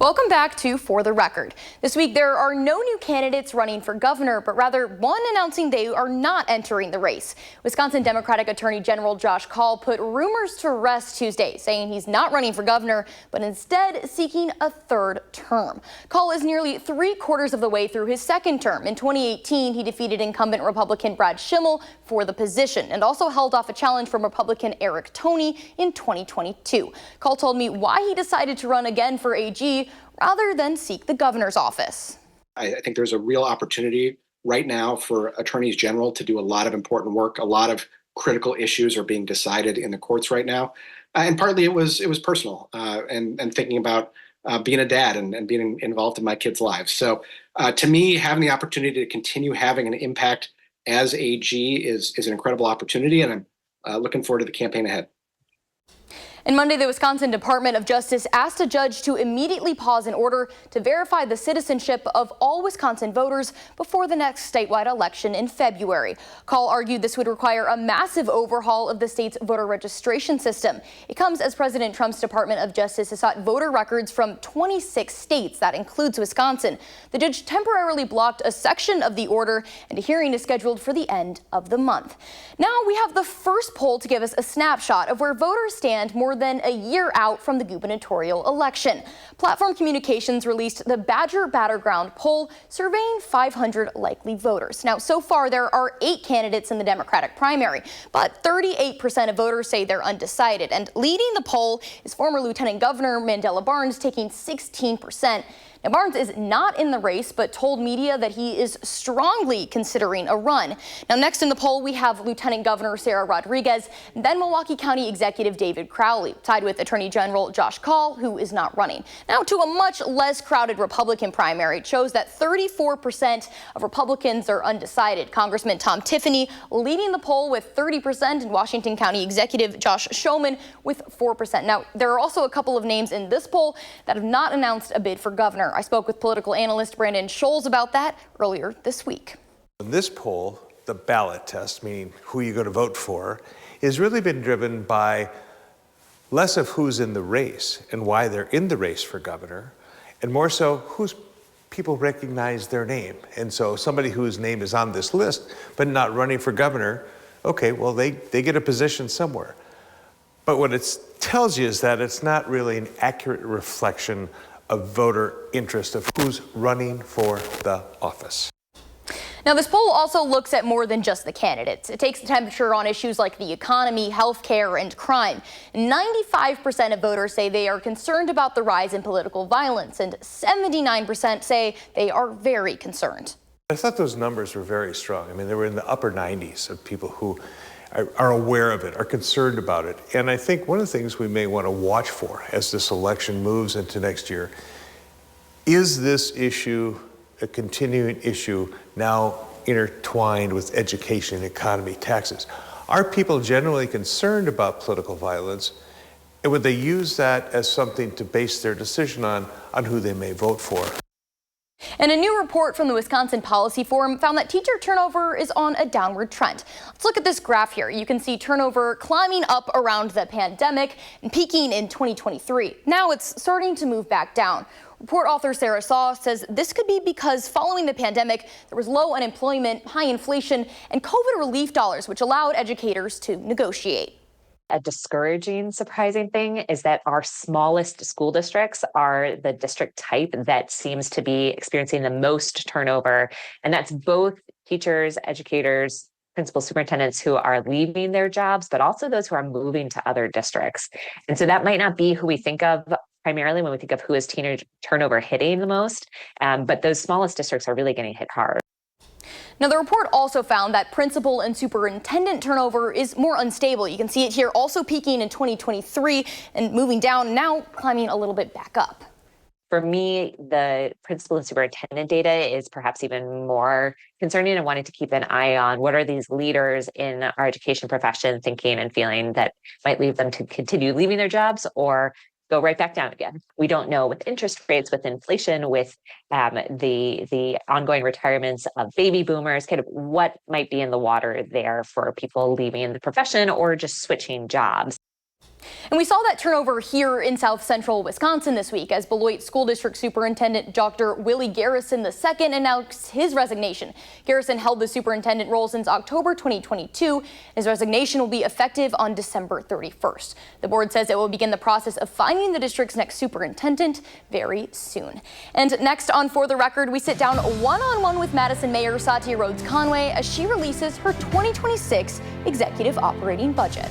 Welcome back to For the Record. This week, there are no new candidates running for governor, but rather one announcing they are not entering the race. Wisconsin Democratic Attorney General Josh Kaul put rumors to rest Tuesday, saying he's not running for governor, but instead seeking a third term. Kaul is nearly 3/4 of the way through his second term. In 2018, he defeated incumbent Republican Brad Schimmel for the position and also held off a challenge from Republican Eric Toney in 2022. Kaul told me why he decided to run again for AG rather than seek the governor's office. I think there's a real opportunity right now for attorneys general to do a lot of important work. A lot of critical issues are being decided in the courts right now, and partly it was personal and thinking about being a dad and being involved in my kids' lives. So to me, having the opportunity to continue having an impact as AG is an incredible opportunity, and I'm looking forward to the campaign ahead. And Monday, the Wisconsin Department of Justice asked a judge to immediately pause an order to verify the citizenship of all Wisconsin voters before the next statewide election in February. Kaul argued this would require a massive overhaul of the state's voter registration system. It comes as President Trump's Department of Justice has sought voter records from 26 states. That includes Wisconsin. The judge temporarily blocked a section of the order, and a hearing is scheduled for the end of the month. Now we have the first poll to give us a snapshot of where voters stand more than a year out from the gubernatorial election. Platform Communications released the Badger Battleground poll surveying 500 likely voters. Now, so far, there are 8 candidates in the Democratic primary, but 38% of voters say they're undecided. And leading the poll is former Lieutenant Governor Mandela Barnes, taking 16%. Now, Barnes is not in the race, but told media that he is strongly considering a run. Now, next in the poll, we have Lieutenant Governor Sarah Rodriguez, then Milwaukee County Executive David Crowley, tied with Attorney General Josh Kaul, who is not running. Now, to a much less crowded Republican primary, it shows that 34% of Republicans are undecided. Congressman Tom Tiffany leading the poll with 30%, and Washington County Executive Josh Schoeman with 4%. Now, there are also a couple of names in this poll that have not announced a bid for governor. I spoke with political analyst Brandon Scholes about that earlier this week. In this poll, the ballot test, meaning who you're going to vote for, has really been driven by less of who's in the race and why they're in the race for governor, and more so who's people recognize their name. And so somebody whose name is on this list but not running for governor, okay, well, they get a position somewhere. But what it tells you is that it's not really an accurate reflection of voter interest of who's running for the office. Now, this poll also looks at more than just the candidates. It takes the temperature on issues like the economy, health care, and crime. 95% of voters say they are concerned about the rise in political violence, and 79% say they are very concerned. I thought those numbers were very strong. I mean, they were in the upper 90s of people who are aware of it, are concerned about it. And I think one of the things we may want to watch for as this election moves into next year, is this issue a continuing issue now intertwined with education, economy, taxes? Are people generally concerned about political violence, and would they use that as something to base their decision on who they may vote for? And a new report from the Wisconsin Policy Forum found that teacher turnover is on a downward trend. Let's look at this graph here. You can see turnover climbing up around the pandemic and peaking in 2023. Now it's starting to move back down. Report author Sarah Saw says this could be because following the pandemic, there was low unemployment, high inflation, and COVID relief dollars, which allowed educators to negotiate. A discouraging, surprising thing is that our smallest school districts are the district type that seems to be experiencing the most turnover. And that's both teachers, educators, principal superintendents who are leaving their jobs, but also those who are moving to other districts. And so that might not be who we think of primarily when we think of who is teenage turnover hitting the most, but those smallest districts are really getting hit hard. Now, the report also found that principal and superintendent turnover is more unstable. You can see it here also peaking in 2023 and moving down, now climbing a little bit back up. For me, the principal and superintendent data is perhaps even more concerning, and wanting to keep an eye on what are these leaders in our education profession thinking and feeling that might lead them to continue leaving their jobs or go right back down again. We don't know with interest rates, with inflation, with the ongoing retirements of baby boomers, kind of what might be in the water there for people leaving the profession or just switching jobs. And we saw that turnover here in South Central Wisconsin this week as Beloit School District Superintendent Dr. Willie Garrison II announced his resignation. Garrison held the superintendent role since October 2022. His resignation will be effective on December 31st. The board says it will begin the process of finding the district's next superintendent very soon. And next on For the Record, we sit down one-on-one with Madison Mayor Satya Rhodes Conway as she releases her 2026 executive operating budget.